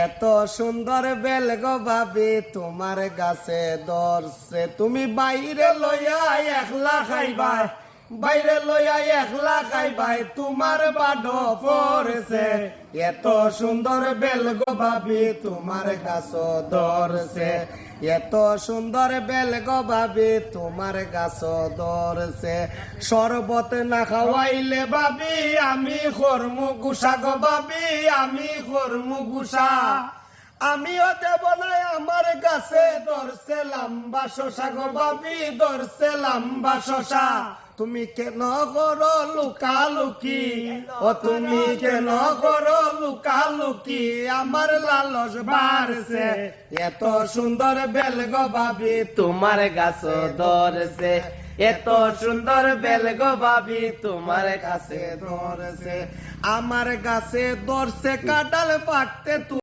এত সুন্দর বেল গো ভাবি তোমার গাছে ধরছে, তুমি বাইরে লইয়া একলা খাইবাই, বাইরে লইয়া একলা খাইবাই, তোমার বাডো পড়ছে। এত সুন্দর বেল গো ভাবি তোমার গাছে ধরছে, এত সুন্দর বেল গো ভাবি তোমার গাছে ধরছে। শরবত না খাওয়াইলে ভাবি আমি খরমু গুসা গো ভাবি, আমি খরমু গুসা। আমিও দেব না আমার গাছে ধরছে লম্বা শশা গো ভাবি, ধরছে লম্বা শশা। তুমি কেন করো লুকালুকি, ও তুমি কেন করো লুকালুকি, আমার লালস বাড়ছে। এত সুন্দর বেল গো ভাবি তোমার গাছে ধরছে, এত সুন্দর বেল গো ভাবি তোমার গাছে ধরছে। আমার গাছে ধরছে কাঁঠাল পাকতে